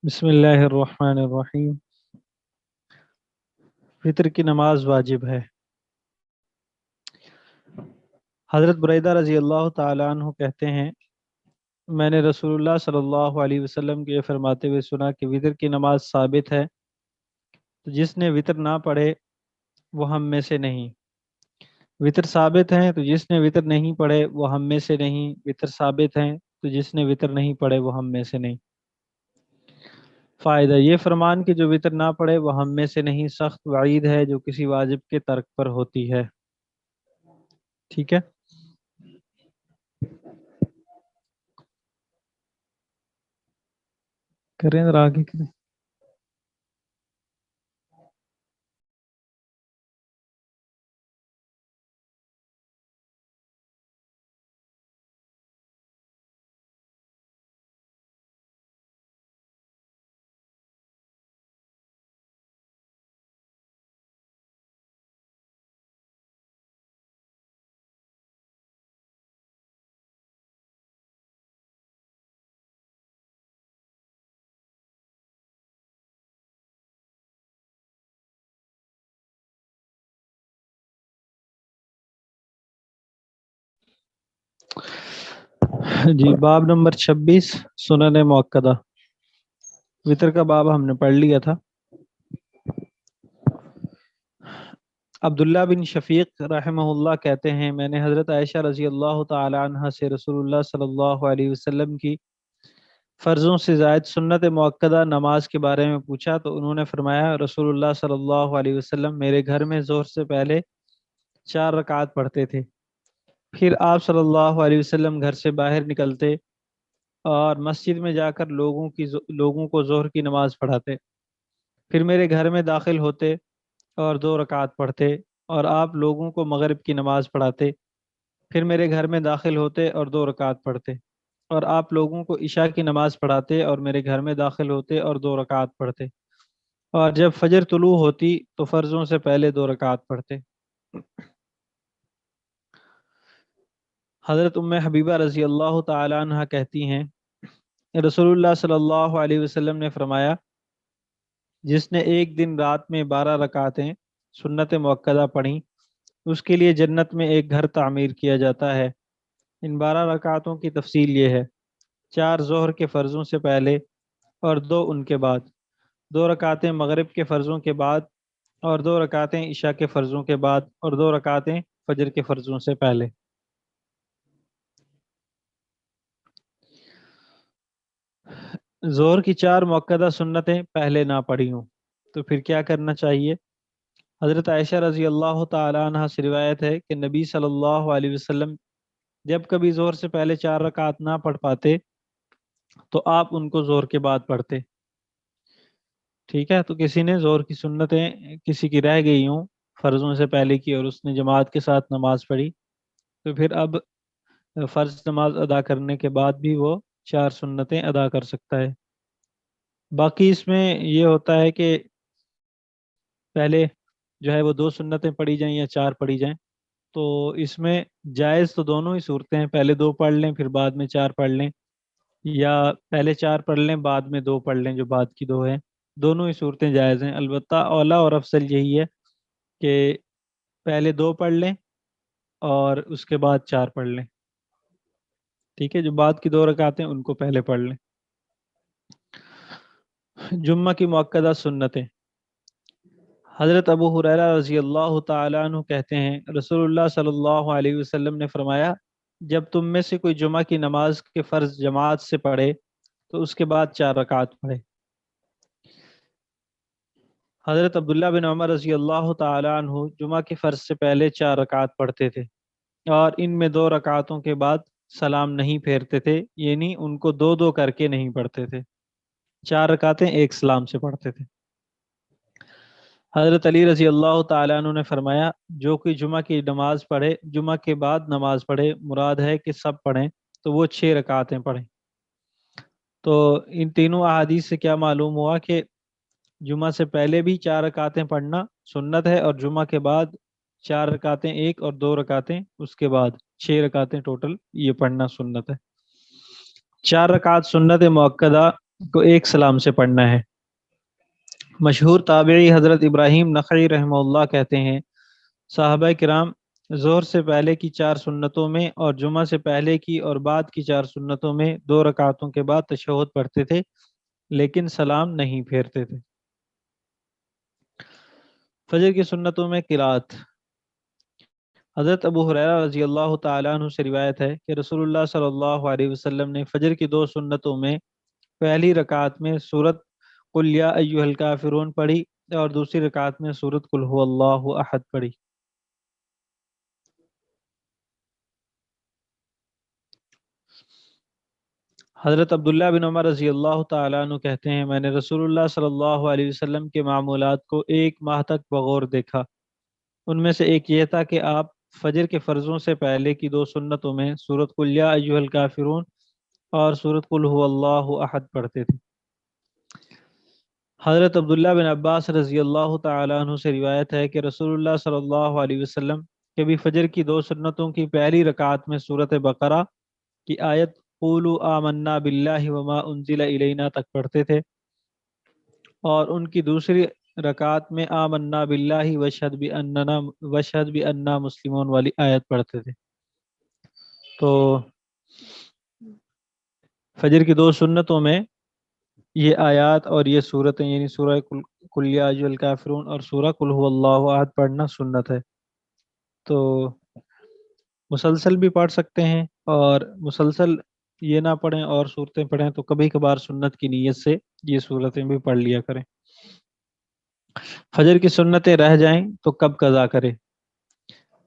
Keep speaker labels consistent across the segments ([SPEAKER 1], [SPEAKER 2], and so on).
[SPEAKER 1] बिस्मिल्लाहिर्रहमानिर्रहीम। फितर की नमाज वाजिब है। हज़रत बुरैदा रज़ी अल्लाह ताला अन्हु कहते हैं, मैंने रसूलुल्लाह सल्लल्लाहु अलैहि वसल्लम के फरमाते हुए सुना कि वितर की नमाज साबित है, तो जिसने वितर ना पढ़े वो हम में से नहीं। वितर साबित है तो जिसने वितर नहीं पढ़े वो हम में से नहीं। वितर साबित है तो जिसने वितर नहीं पढ़े वो हम में से नहीं। फ़ायदा ये फरमान कि जो वितर ना पढ़े वो हम में से नहीं सख्त वईद है जो किसी वाजिब के तर्क पर होती है। ठीक है। करें जरा आगे की। जी, बाब नंबर 26 सुनन मुअक्कदा। वितर का बाब हमने पढ़ लिया था। अब्दुल्ला बिन शफीक रहमहुल्लाह कहते हैं, मैंने हज़रत आयशा रज़ी अल्लाह ताला अन्हा से रसूलुल्लाह सल्लल्लाहु अलैहि वसल्लम की फ़र्ज़ों से ज़ायद सुन्नत मुअक्कदा नमाज के बारे में पूछा तो उन्होंने फरमाया, रसूलुल्लाह सल्लल्लाहु अलैहि वसल्लम मेरे घर में ज़ोहर से पहले 4 रकात पढ़ते थे। फिर आप सल्लल्लाहु अलैहि वसल्लम घर से बाहर निकलते और मस्जिद में जाकर लोगों को ज़ोहर की नमाज़ पढ़ाते। फिर मेरे घर में दाखिल होते और 2 रकात पढ़ते और आप लोगों को मगरिब की नमाज़ पढ़ाते। फिर मेरे घर में दाखिल होते और 2 रकात पढ़ते और आप लोगों को इशा की नमाज़ पढ़ाते और मेरे घर में दाखिल होते और 2 रकात पढ़ते। और जब फजर तुलू होती तो फ़र्ज़ों से पहले 2 रकात पढ़ते। हज़रत उम्मे हबीबा रज़ी अल्लाह ताला अन्हा कहती हैं, रसूलुल्लाह सल्लल्लाहु अलैहि वसल्लम ने फरमाया, जिसने एक दिन रात में 12 रकातें सुन्नत मुअक्कदा पढ़ी उसके लिए जन्नत में एक घर तामीर किया जाता है। इन 12 रकातों की तफसील ये है, 4 ज़ोहर के फ़र्ज़ों से पहले और 2 उनके बाद, 2 रकातें मगरिब के फ़र्ज़ों के बाद और 2 रकातें इशा के फ़र्ज़ों के बाद और 2 रकातें फजर के फ़र्ज़ों से पहले। ज़ोहर की 4 मुअक्कदा सुन्नतें पहले ना पढ़ी हों तो फिर क्या करना चाहिए। हज़रत आयशा रज़ी अल्लाह ताला अन्हा से रिवायत है कि नबी सल्लल्लाहु अलैहि वसल्लम जब कभी ज़ोहर से पहले 4 रकात ना पढ़ पाते तो आप उनको ज़ोहर के बाद पढ़ते। ठीक है। तो किसी ने ज़ोहर की सुन्नतें किसी की रह गई हों फ़र्ज़ों से पहले की और उसने जमात के साथ नमाज पढ़ी तो फिर अब फ़र्ज़ नमाज अदा करने के बाद भी वो 4 सुन्नतें अदा कर सकता है। बाकी इसमें ये होता है कि पहले जो है वो 2 सुन्नतें पढ़ी जाएं या 4 पढ़ी जाएं, तो इसमें जायज़ तो दोनों ही सूरतें हैं, पहले 2 पढ़ लें फिर बाद में 4 पढ़ लें, या पहले 4 पढ़ लें बाद में 2 पढ़ लें जो बाद की 2 हैं। दोनों ही सूरतें जायज़ हैं। अलबत्ता औला और अफजल यही है कि पहले 2 पढ़ लें और उसके बाद 4 पढ़ लें। ठीक है। जो बाद की 2 रकातें उनको पहले पढ़ लें। जुम्मा की मुअक्कदा सुन्नतें। हज़रत अबू हुरैरा रज़ी अल्लाह ताला अन्हु कहते हैं, रसूलुल्लाह सल्लल्लाहु अलैहि वसल्लम ने फरमाया, जब तुम में से कोई जुमा की नमाज के फ़र्ज जमात से पढ़े तो उसके बाद 4 रकात पढ़े। हज़रत अब्दुल्ला बिन उमर रज़ी अल्लाह ताला अन्हु जुमा के फ़र्ज से पहले 4 रकात पढ़ते थे और इनमें 2 रकातों के बाद सलाम नहीं फेरते थे, यानी उनको 2 2 करके नहीं पढ़ते थे। 4 रकातें एक सलाम से पढ़ते थे। हज़रत अली रज़ी अल्लाह ताला अन्हु ने फरमाया, जो कोई जुमा की नमाज पढ़े, जुमा के बाद नमाज पढ़े, मुराद है कि सब पढ़ें, तो वो 6 रकातें पढ़ें। तो इन तीनों अहादीस से क्या मालूम हुआ कि जुमा से पहले भी 4 रकातें पढ़ना सुन्नत है और जुमा के बाद 4 रकातें एक और 2 रकातें उसके बाद 6 रकातें टोटल ये पढ़ना सुन्नत है। 4 रकात सुन्नत मुअक्कदा کو एक सलाम से पढ़ना है। मशहूर ताबई हज़रत इब्राहीम नखई रहमहुल्लाह कहते हैं, साहबा किराम ज़ोहर से पहले की 4 सुन्नतों में और जुमा से पहले की और बाद की 4 सुन्नतों में 2 रकातों के बाद तशहुद पढ़ते थे, लेकिन सलाम नहीं फेरते थे। फजर की सुन्नतों में किरात। हज़रत अबू हुरैरा रज़ी अल्लाह तआला अन्हु से रिवायत है कि रसूलुल्लाह सल्लल्लाहु अलैहि वसल्लम ने फजर की 2 सुन्नतों में पहली रकात में सूरत कुल या अय्युहल काफिरून पढ़ी और दूसरी रकात में सूरत कुल हुवल्लाहु अहद पढ़ी। हज़रत अब्दुल्ला बिन उमर रज़ी अल्लाह तआला अन्हु कहते हैं, मैंने रसूलुल्लाह सल्लल्लाहु अलैहि वसल्लम के मामूलात को 1 माह तक बगौर देखा। उनमें से एक ये था कि आप फजर के फ़र्ज़ों से पहले की 2 सुन्नतों में सूरत कुल या अय्युहल काफिरून और सूरत कुल हुवल्लाहु अहद पढ़ते थे। हज़रत अब्दुल्ला बिन अब्बास रज़ी अल्लाह तआला अन्हु से रिवायत है कि रसूलुल्लाह सल्लल्लाहु अलैहि वसल्लम कभी फजर की 2 सुन्नतों की पहली रकात में सूरत बकरा की आयत क़ूलू आमन्ना बिल्लाहि वमा उन्ज़िला इलैना तक पढ़ते थे और उनकी दूसरी रकात में आमन्ना बिल्लाहि वशहद बि अन्ना मुस्लिमून वाली आयत पढ़ते थे। तो फजर की 2 सुन्नतों में ये आयत और ये सूरतें यानी सूरह कुल या अय्युहल काफिरून और सूरह कुल हुवल्लाहु अहद पढ़ना सुन्नत है। तो मुसलसल भी पढ़ सकते हैं और मुसलसल ये ना पढ़ें और सूरतें पढ़ें तो कभी कभार सुन्नत की नीयत से ये सूरतें भी पढ़ लिया करें। फजर की सुन्नतें रह जाएं तो कब कज़ा करें।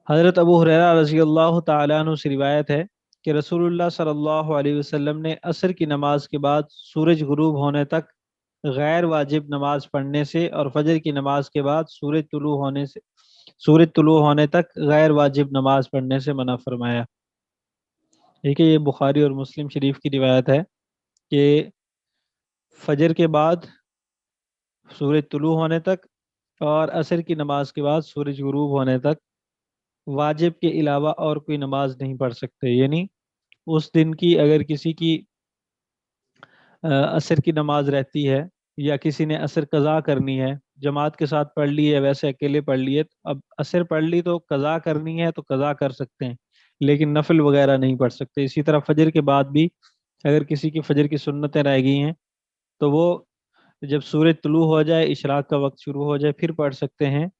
[SPEAKER 1] हज़रत अबू हुरैरा रज़ी अल्लाह तआला अन्हु से रिवायत है कि रसूलुल्लाह सल्लल्लाहु अलैहि वसल्लम ने असर की नमाज के बाद सूरज गुरूब होने तक गैर वाजिब नमाज पढ़ने से और फजर की नमाज के बाद सूरज तुलू होने तक गैर वाजिब नमाज पढ़ने से मना फरमाया। ठीक है, ये बुखारी और मुस्लिम शरीफ की रिवायत है कि फजर के बाद सूरज तुलू होने तक और असर की नमाज के बाद सूरज गुरूब होने तक वाजिब के अलावा और कोई नमाज नहीं पढ़ सकते। यानी उस दिन की अगर किसी की असर की नमाज रहती है या किसी ने असर कज़ा करनी है, जमात के साथ पढ़ ली है, वैसे अकेले पढ़ लिए, अब असर पढ़ ली तो कज़ा करनी है तो कज़ा कर सकते हैं, लेकिन नफल वगैरह नहीं पढ़ सकते। इसी तरह फजर के बाद भी अगर किसी की फजर की सुन्नतें रह गई हैं तो वो जब सूरज तुलू हो जाए, इशराक का वक्त शुरू हो जाए, फिर पढ़ सकते हैं।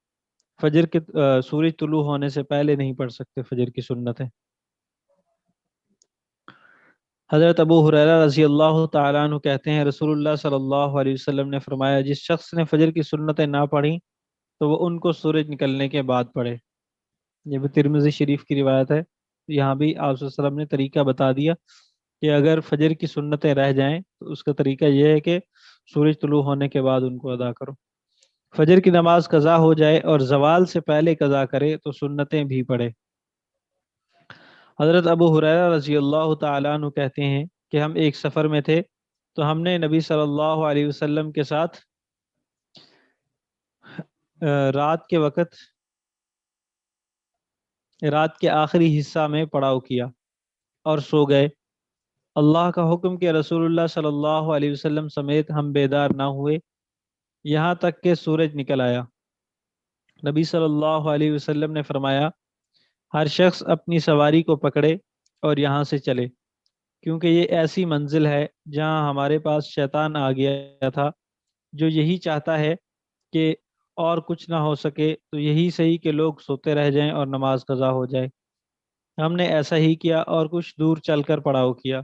[SPEAKER 1] सूरज तुलू होने से पहले नहीं पढ़ सकते फजर की सुन्नतें। हज़रत अबू हुरैरा रज़ी अल्लाह तआला अन्हु कहते हैं, रसूलुल्लाह सल्लल्लाहु अलैहि वसल्लम ने फरमाया, जिस शख्स ने फजर की सुन्नतें ना पढ़ी तो वो उनको सूरज निकलने के बाद पढ़े। ये भी तिरमिज़ी शरीफ की रिवायत है। यहाँ भी आप सल्लल्लाहु अलैहि वसल्लम ने तरीका बता दिया कि अगर फजर की सुन्नतें रह जाएं तो उसका तरीका यह है कि सूरज तुलू होने के बाद उनको अदा करो। फजर की नमाज कज़ा हो जाए और जवाल से पहले कज़ा करे तो सुन्नतें भी पढ़े। हज़रत अबू हुरैरा रज़ी अल्लाह तआला अन्हु कहते हैं कि हम एक सफ़र में थे तो हमने नबी सल्लल्लाहु अलैहि वसल्लम के साथ रात के वक़्त रात के आखिरी हिस्सा में पड़ाव किया और सो गए। अल्लाह का हुक्म कि रसूलुल्लाह सल्लल्लाहु अलैहि वसल्लम समेत हम बेदार ना हुए यहाँ तक कि सूरज निकल आया। नबी सल्लल्लाहु अलैहि वसल्लम ने फरमाया, हर शख्स अपनी सवारी को पकड़े और यहाँ से चले, क्योंकि ये ऐसी मंजिल है जहाँ हमारे पास शैतान आ गया था जो यही चाहता है कि और कुछ ना हो सके तो यही सही कि लोग सोते रह जाएं और नमाज कज़ा हो जाए। हमने ऐसा ही किया और कुछ दूर चलकर पड़ाव किया।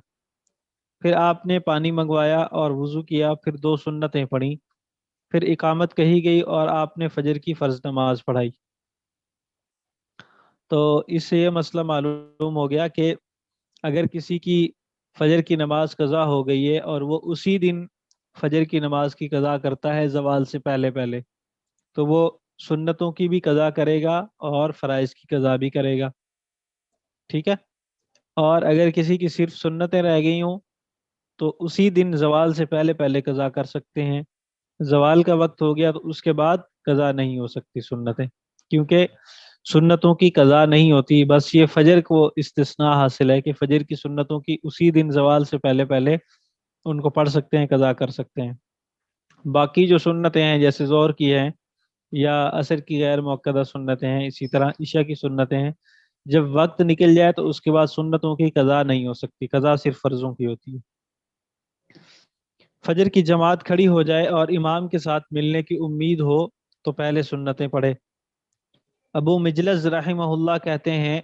[SPEAKER 1] फिर आपने पानी मंगवाया और वुज़ू किया, फिर 2 सुन्नतें पढ़ी, फिर इकामत कही गई और आपने फजर की फ़र्ज नमाज पढ़ाई। तो इससे ये मसला मालूम हो गया कि अगर किसी की फजर की नमाज कज़ा हो गई है और वो उसी दिन फजर की नमाज की कज़ा करता है ज़वाल से पहले पहले, तो वो सुन्नतों की भी कज़ा करेगा और फ़राइज़ की कज़ा भी करेगा। ठीक है। और अगर किसी की सिर्फ सुन्नतें रह गई हों तो उसी दिन ज़वाल से पहले पहले कज़ा कर सकते हैं। ज़वाल का वक्त हो गया तो उसके बाद कज़ा नहीं हो सकती सुन्नतें, क्योंकि सुन्नतों की कज़ा नहीं होती। बस ये फजर को इस्तिस्ना हासिल है कि फजर की सुन्नतों की उसी दिन ज़वाल से पहले पहले ان کو पढ़ सकते हैं, कज़ा कर सकते हैं। बाकी जो सुन्नतें हैं जैसे ज़ोहर की हैं या असर की गैर मुअक्कदा सुन्नतें हैं, इसी तरह इशा की सुन्नतें हैं, जब वक्त निकल जाए तो उसके बाद सुन्नतों की कज़ा नहीं हो सकती, कज़ा सिर्फ फ़र्ज़ों की होती है। फजर की जमात खड़ी हो जाए और इमाम के साथ मिलने की उम्मीद हो तो पहले सुन्नतें पढ़े। अबू मिजलस रहमहुल्लाह कहते हैं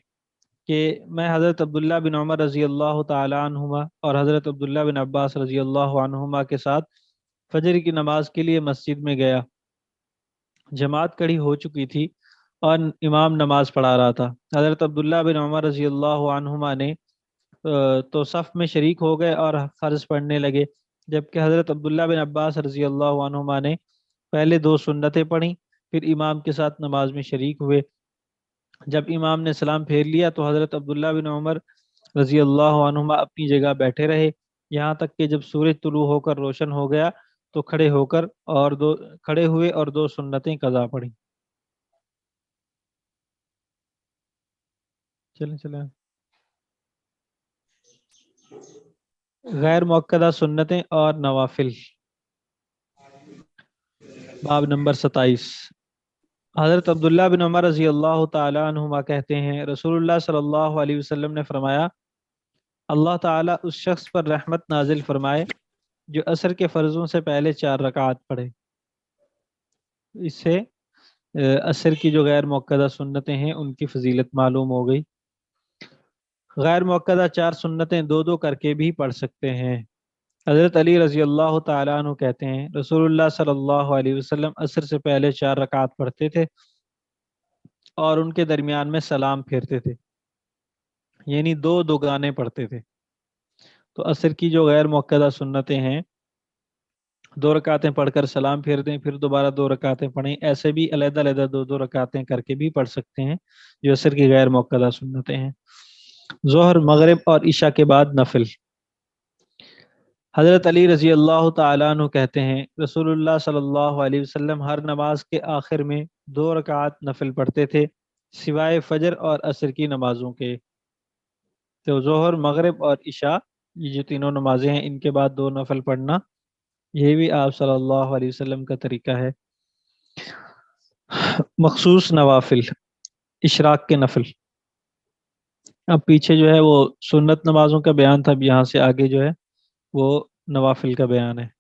[SPEAKER 1] कि मैं हज़रत अब्दुल्ला बिन उमर रज़ी अल्लाह तआला अन्हुमा और हज़रत अब्दुल्ला बिन अब्बास रज़ी अल्लाह अन्हुमा के साथ फजर की नमाज के लिए मस्जिद में गया। जमात खड़ी हो चुकी थी और इमाम नमाज पढ़ा रहा था। हज़रत अब्दुल्ला बिन उमर रज़ी अल्लाह अन्हुमा ने तो सफ़ में शरीक हो गए और फ़र्ज़ पढ़ने लगे, जबकि हज़रत अब्दुल्ला बिन अब्बास रज़ी अल्लाह अन्हुमा ने पहले दो सुन्नतें पढ़ी, फिर इमाम के साथ नमाज में शरीक हुए। जब इमाम ने सलाम फेर लिया तो हज़रत अब्दुल्ला बिन उमर रज़ी अल्लाह अन्हुमा अपनी जगह बैठे रहे, यहाँ तक कि जब सूरज तुलू होकर रोशन हो गया तो खड़े हुए और दो सुन्नतें कज़ा पढ़ी। चलें चलें। गैर मुअक्कदा सुन्नतें और नवाफिल, बाब नंबर 27। हज़रत अब्दुल्ला बिन उमर रज़ी अल्लाह तआला अन्हुमा कहते हैं, रसूलुल्लाह सल्लल्लाहु अलैहि वसल्लम ने फरमाया, अल्लाह ताला उस शख्स पर रहमत नाजिल फरमाए जो असर के फ़र्ज़ों से पहले 4 रकात पढ़े। इससे असर की जो गैर मुअक्कदा सुन्नतें हैं उनकी फजीलत मालूम हो गई। गैर मुअक्कदा 4 सुन्नतें दो दो करके भी पढ़ सकते हैं। हज़रत अली रज़ी अल्लाह तआला अन्हु कहते हैं, रसूलुल्लाह सल्लल्लाहु अलैहि वसल्लम असर से पहले 4 रकात पढ़ते थे और उनके दरमियान में सलाम फेरते थे, यानी दो दो गाने पढ़ते थे। तो असर की जो गैर मुअक्कदा सुन्नतें हैं, 2 रकातें पढ़कर सलाम फेर दें, फिर दोबारा 2 रकातें पढ़ें, ऐसे भी अलग-अलग 2-2 रकातें करके भी पढ़ सकते हैं, जो असर की गैर मुअक्कदा सुन्नतें हैं। ज़ोहर, मगरिब और इशा के बाद नफिल। हज़रत अली रज़ी अल्लाह तआला अन्हु कहते हैं, रसूलुल्लाह सल्लल्लाहु अलैहि वसल्लम हर नमाज के आखिर में 2 रकात नफिल पढ़ते थे, सिवाय फजर और असर की नमाजों के। तो ज़ोहर, मगरिब और इशा, ये जो तीनों नमाजें हैं, इनके बाद 2 नफल पढ़ना, ये भी आप सल्लल्लाहु अलैहि वसल्लम का तरीका है। मखसूस नवाफिल, इशराक के नफल। अब पीछे जो है वो सुन्नत नमाजों का बयान था, अब यहाँ से आगे जो है वो नवाफिल का बयान है।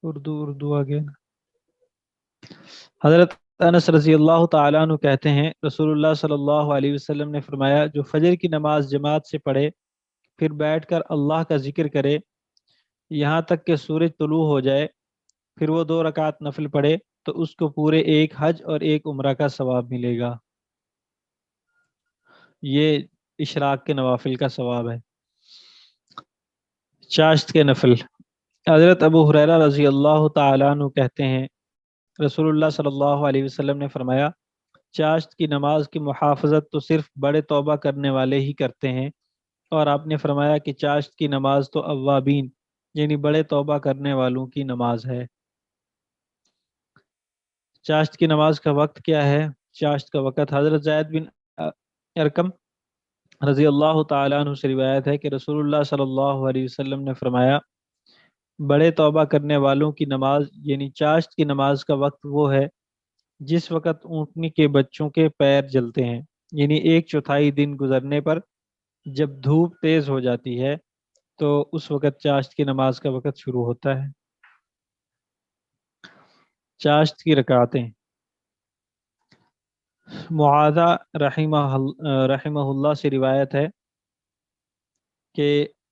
[SPEAKER 1] उर्दू उर्दू आगे। हज़रत अनस रज़ी अल्लाह तआला अन्हु कहते हैं, रसूलुल्लाह सल्लल्लाहु अलैहि वसल्लम ने फरमाया, जो फजर की नमाज जमात से पढ़े फिर बैठकर अल्लाह का जिक्र करे यहाँ तक कि सूरज तुलू हो जाए, फिर वो 2 रकात नफिल पढ़े तो उसको पूरे एक हज और एक उम्रा का सवाब मिलेगा। ये इशराक के नवाफिल का सवाब है। चाश्त के नफिल। हज़रत अबू हुरैरा रज़ी अल्लाह तआला अन्हु कहते हैं, रसूलुल्लाह सल्लल्लाहु अलैहि वसल्लम ने फरमाया, चाश्त की नमाज की मुहाफ़ज़त तो सिर्फ बड़े तौबा करने वाले ही करते हैं, और आपने फरमाया कि चाश्त की नमाज तो अव्वाबीन यानी बड़े तौबा करने वालों की नमाज है। चाश्त की नमाज का वक्त क्या है? चाश्त का वक़्त, हज़रत ज़ैद बिन अरकम रज़ी अल्लाह तआला अन्हु से रिवायत है कि रसूलुल्लाह सल्लल्लाहु अलैहि वसल्लम ने फरमाया, बड़े तौबा करने वालों की नमाज यानी चाश्त की नमाज का वक्त वो है जिस वक़्त ऊँटनी के बच्चों के पैर जलते हैं, यानी 1/4 दिन गुजरने पर जब धूप तेज़ हो जाती है तो उस वक़्त चाश्त की नमाज का वक़्त शुरू होता है। चाश्त की रकातें। मुआज़ा रहिमहुल्लाह से रिवायत है कि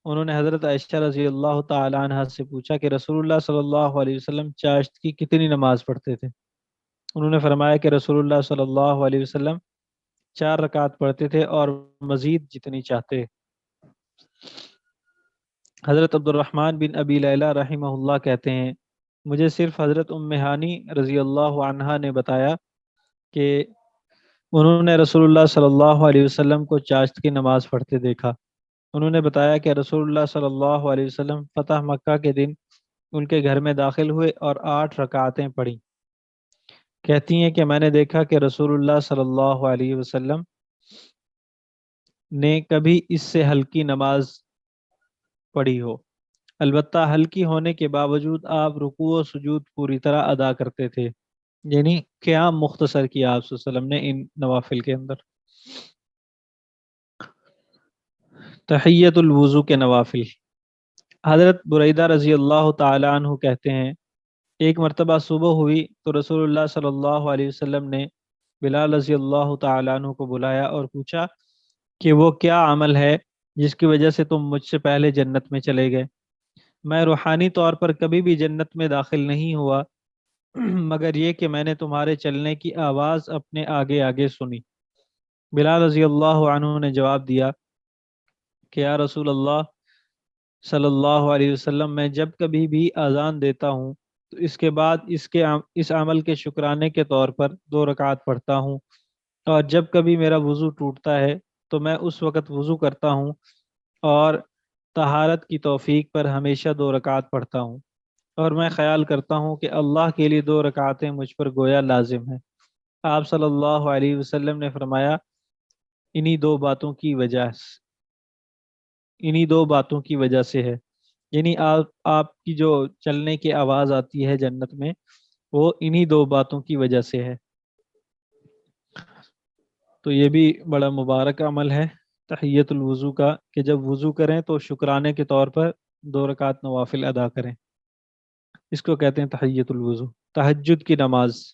[SPEAKER 1] उन्होंने हज़रत आयशा रज़ी अल्लाह तआला अन्हा से पूछा कि रसूलुल्लाह सल्लल्लाहु अलैहि वसल्लम चाश्त की कितनी नमाज पढ़ते थे। उन्होंने फरमाया कि रसूलुल्लाह सल्लल्लाहु अलैहि वसल्लम 4 रकात पढ़ते थे और मज़ीद जितनी चाहते। हज़रत अब्दुर्रहमान बिन अबी लैला रहिमहुल्लाह कहते हैं, मुझे सिर्फ हज़रत उम्मे हानी रज़ी अल्लाह अन्हा ने बताया कि उन्होंने रसूलुल्लाह सल्लल्लाहु अलैहि वसल्लम को चाश्त की नमाज पढ़ते देखा। उन्होंने बताया कि रसूलुल्लाह सल्लल्लाहु अलैहि वसल्लम फतह मक्का के दिन उनके घर में दाखिल हुए और 8 रकातें पढ़ी। कहती हैं कि मैंने देखा कि रसूलुल्लाह सल्लल्लाहु अलैहि वसल्लम نے کبھی اس سے ہلکی نماز پڑھی ہو، البتہ ہلکی ہونے کے باوجود آپ رکوع و سجود پوری طرح ادا کرتے تھے، یعنی قیام مختصر کیا آپ صلی اللہ علیہ وسلم نے ان نوافل کے اندر۔ تحیت الوضو کے نوافل۔ حضرت بریدہ رضی اللہ تعالی عنہ کہتے ہیں، ایک مرتبہ صبح ہوئی تو رسول اللہ صلی اللہ علیہ وسلم نے بلال رضی اللہ تعالی عنہ کو بلایا اور پوچھا کہ وہ کیا عمل ہے جس کی وجہ سے تم مجھ سے پہلے جنت میں چلے گئے؟ میں روحانی طور پر کبھی بھی جنت میں داخل نہیں ہوا مگر یہ کہ میں نے تمہارے چلنے کی آواز اپنے آگے آگے سنی۔ بلال رضی اللہ عنہ نے جواب دیا کہ یا رسول اللہ صلی اللہ علیہ وسلم، میں جب کبھی بھی اذان دیتا ہوں تو اس کے بعد اس عمل کے شکرانے کے طور پر 2 رکعت پڑھتا ہوں، اور جب کبھی میرا وضو ٹوٹتا ہے تو میں اس وقت وضو کرتا ہوں اور طہارت کی توفیق پر ہمیشہ 2 رکعت پڑھتا ہوں، اور میں خیال کرتا ہوں کہ اللہ کے لیے 2 رکعتیں مجھ پر گویا لازم ہیں۔ آپ صلی اللہ علیہ وسلم نے فرمایا، انہی دو باتوں کی وجہ انہی دو باتوں کی وجہ سے ہے، یعنی آپ کی جو چلنے کی آواز آتی ہے جنت میں، وہ انہی 2 باتوں کی وجہ سے ہے۔ تو یہ بھی بڑا مبارک عمل ہے تحیت الوضو کا، کہ جب وضو کریں تو شکرانے کے طور پر 2 رکعت نوافل ادا کریں، اس کو کہتے ہیں تحیت الوضو۔ تہجد کی نماز۔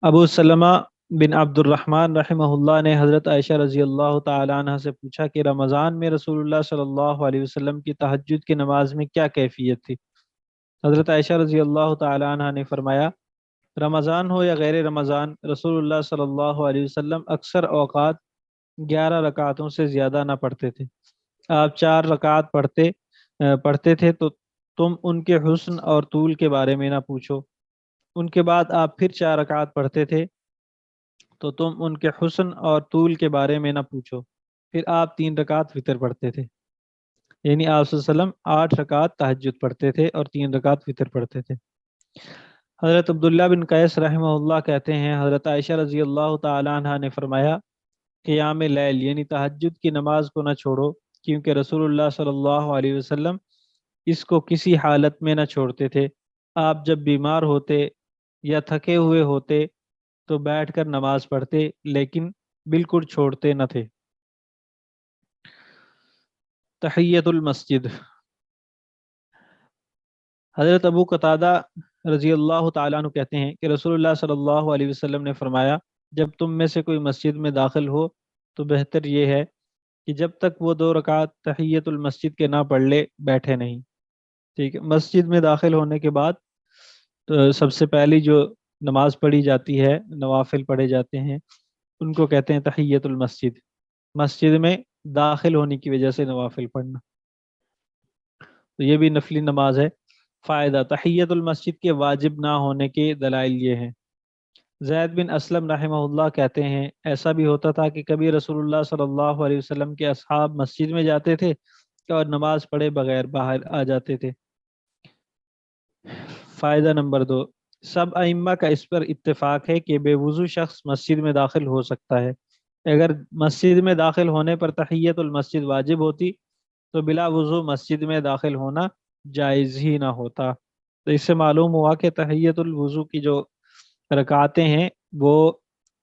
[SPEAKER 1] ابو سلمہ بن عبد الرحمن رحمہ اللہ نے حضرت عائشہ رضی اللہ تعالی عنہ سے پوچھا کہ رمضان میں رسول اللہ صلی اللہ علیہ وسلم کی تہجد کی نماز میں کیا کیفیت تھی؟ حضرت عائشہ رضی اللہ تعالی عنہ نے فرمایا، رمضان ہو یا غیر رمضان، رسول اللہ صلی اللہ علیہ وسلم اکثر اوقات 11 رکعتوں سے زیادہ نہ پڑھتے تھے۔ آپ 4 رکعت پڑھتے تھے تو تم ان کے حسن اور طول کے بارے میں نہ پوچھو، ان کے بعد آپ پھر 4 رکعت پڑھتے تھے تو تم ان کے حسن اور طول کے بارے میں نہ پوچھو، پھر آپ 3 رکعت وطر پڑھتے تھے، یعنی آپ صلی اللہ علیہ وسلم 8 رکعت تہجد پڑھتے تھے اور 3 رکعت وطر پڑھتے تھے۔ حضرت عبداللہ بن قیس رحمہ اللہ کہتے ہیں، حضرت عائشہ رضی اللہ تعالی عنہ نے فرمایا، قیام لیل یعنی تہجد کی نماز کو نہ چھوڑو، کیونکہ رسول اللہ صلی اللہ علیہ وسلم اس کو کسی حالت میں نہ چھوڑتے تھے۔ آپ جب بیمار ہوتے یا تھکے ہوئے ہوتے تو بیٹھ کر نماز پڑھتے، لیکن بالکل چھوڑتے نہ تھے۔ تحیت المسجد۔ حضرت ابو قتادہ رضی اللہ تعالیٰ عنہ کہتے ہیں کہ رسول اللہ صلی اللہ علیہ وسلم نے فرمایا، جب تم میں سے کوئی مسجد میں داخل ہو تو بہتر یہ ہے کہ جب تک وہ 2 رکعت تحیت المسجد کے نہ پڑھ لے بیٹھے نہیں۔ ٹھیک ہے، مسجد میں داخل ہونے کے بعد تو سب سے پہلی جو نماز پڑھی جاتی ہے، نوافل پڑھے جاتے ہیں، ان کو کہتے ہیں تحیت المسجد۔ مسجد میں داخل ہونے کی وجہ سے نوافل پڑھنا، تو یہ بھی نفلی نماز ہے۔ فائدہ، تحیت المسجد کے واجب نہ ہونے کے دلائل یہ ہیں۔ زید بن اسلم رحمہ اللہ کہتے ہیں، ایسا بھی ہوتا تھا کہ کبھی رسول اللہ صلی اللہ علیہ وسلم کے اصحاب مسجد میں جاتے تھے اور نماز پڑھے بغیر باہر آ جاتے تھے۔ فائدہ نمبر 2، سب ائمہ کا اس پر اتفاق ہے کہ بے وضو شخص مسجد میں داخل ہو سکتا ہے۔ اگر مسجد میں داخل ہونے پر تحیت المسجد واجب ہوتی تو بلا وضو مسجد میں داخل ہونا جائز ہی نہ ہوتا۔ تو اس سے معلوم ہوا کہ تحیت الوضو کی جو رکعتیں ہیں وہ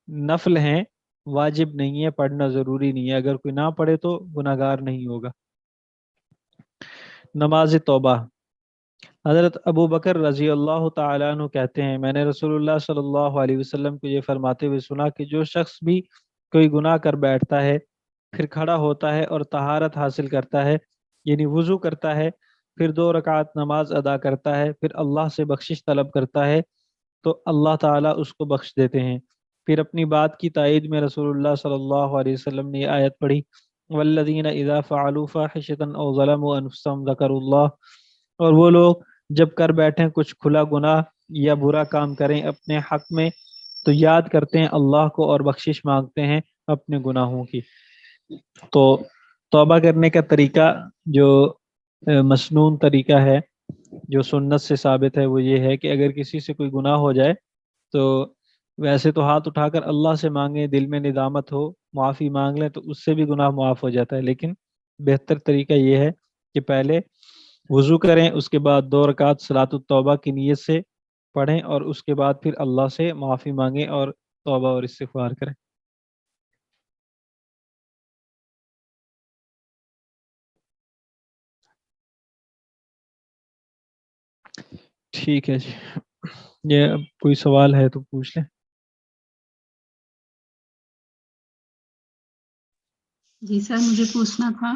[SPEAKER 1] نفل ہیں، واجب نہیں ہے، پڑھنا ضروری نہیں ہے، اگر کوئی نہ پڑھے تو گناہگار نہیں ہوگا۔ نماز توبہ۔ حضرت ابو بکر رضی اللہ تعالیٰ عنہ کہتے ہیں، میں نے رسول اللہ صلی اللہ علیہ وسلم کو یہ فرماتے ہوئے سنا کہ جو شخص بھی کوئی گناہ کر بیٹھتا ہے، پھر کھڑا ہوتا ہے اور طہارت حاصل کرتا ہے، یعنی وضو کرتا ہے، پھر 2 رکعت نماز ادا کرتا ہے، پھر اللہ سے بخشش طلب کرتا ہے تو اللہ تعالیٰ اس کو بخش دیتے ہیں۔ پھر اپنی بات کی تائید میں رسول اللہ صلی اللہ علیہ وسلم نے یہ آیت پڑھی، والذین اذا فعلوا فاحشۃ او ظلموا انفسهم ذکروا اللہ، اور وہ لوگ جب کر بیٹھیں کچھ کھلا گناہ یا برا کام کریں اپنے حق میں تو یاد کرتے ہیں اللہ کو اور بخشش مانگتے ہیں اپنے گناہوں کی۔ تو توبہ کرنے کا طریقہ جو مسنون طریقہ ہے، جو سنت سے ثابت ہے، وہ یہ ہے کہ اگر کسی سے کوئی گناہ ہو جائے تو ویسے تو ہاتھ اٹھا کر اللہ سے مانگیں، دل میں ندامت ہو، معافی مانگ لیں تو اس سے بھی گناہ معاف ہو جاتا ہے، لیکن بہتر طریقہ یہ ہے کہ پہلے وضو کریں، اس کے بعد 2 رکعت صلاۃ التوبہ کی نیت سے پڑھیں، اور اس کے بعد پھر اللہ سے معافی مانگیں اور توبہ اور استغفار کریں۔ ٹھیک ہے جی، یہ اب کوئی سوال ہے تو پوچھ لیں۔
[SPEAKER 2] جی سر، مجھے پوچھنا تھا